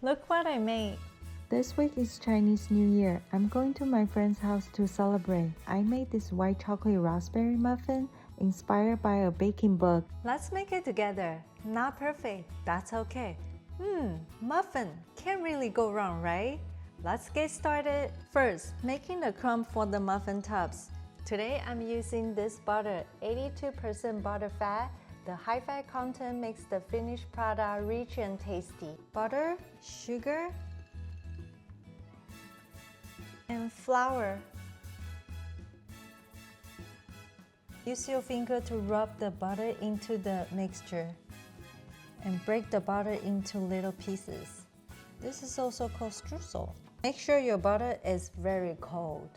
Look what I made. This week is Chinese New Year. I'm going to my friend's house to celebrate. I made this white chocolate raspberry muffin inspired by a baking book. Let's make it together. Not perfect, that's okay. Muffin. Can't really go wrong, right? Let's get started. First, making the crumb for the muffin tubs. Today I'm using this butter, 82% butter fat. The high fat content makes the finished product rich and tasty. Butter, sugar, and flour. Use your finger to rub the butter into the mixture and break the butter into little pieces. This is also called streusel. Make sure your butter is very cold.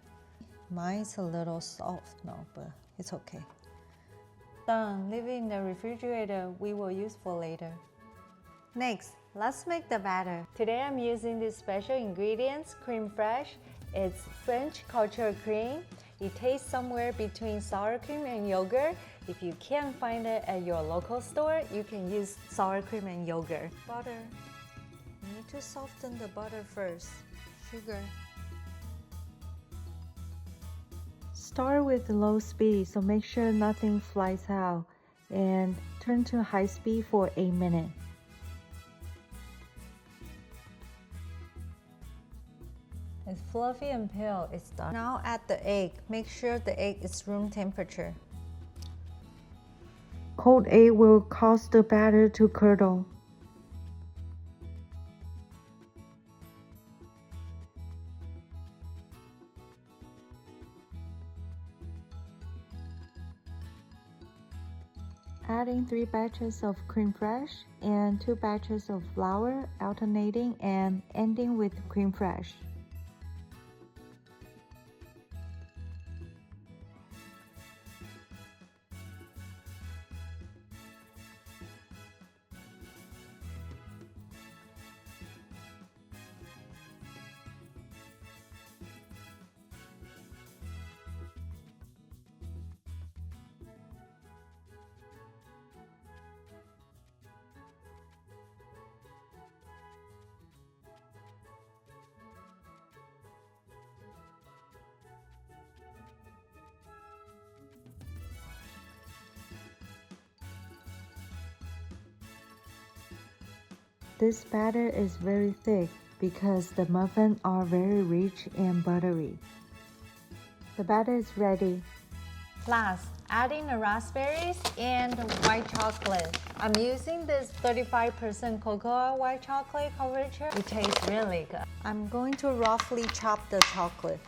Mine's a little soft now, but it's okay. Done. Leave it in the refrigerator. We will use for later. Next, let's make the batter. Today I'm using these special ingredients, cream fresh. It's French cultured cream. It tastes somewhere between sour cream and yogurt. If you can't find it at your local store, you can use sour cream and yogurt. Butter. You need to soften the butter first. Sugar. Start with low speed, so make sure nothing flies out, and turn to high speed for 8 minutes. It's fluffy and pale, it's done. Now add the egg. Make sure the egg is room temperature. Cold egg will cause the batter to curdle. Adding 3 batches of cream fresh and 2 batches of flour, alternating and ending with cream fresh. This batter is very thick because the muffins are very rich and buttery. The batter is ready. Last, adding the raspberries and the white chocolate. I'm using this 35% cocoa white chocolate coverage here. It tastes really good. I'm going to roughly chop the chocolate.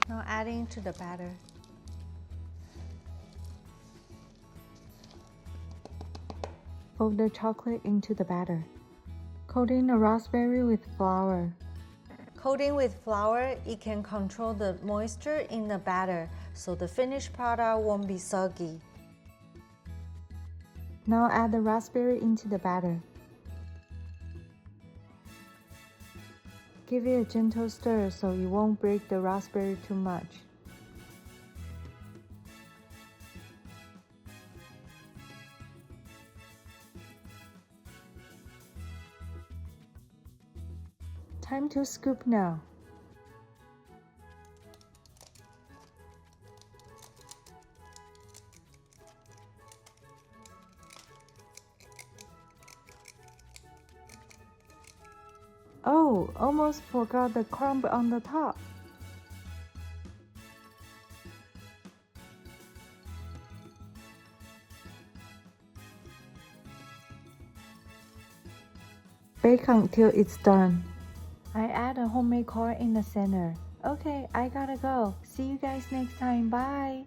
Now adding to the batter. Fold the chocolate into the batter. Coating the raspberry with flour. Coating with flour, it can control the moisture in the batter, so the finished product won't be soggy. Now add the raspberry into the batter. Give it a gentle stir so you won't break the raspberry too much. Time to scoop now. Oh, almost forgot the crumb on the top. Bake until it's done. I add a homemade core in the center. Okay, I gotta go. See you guys next time. Bye.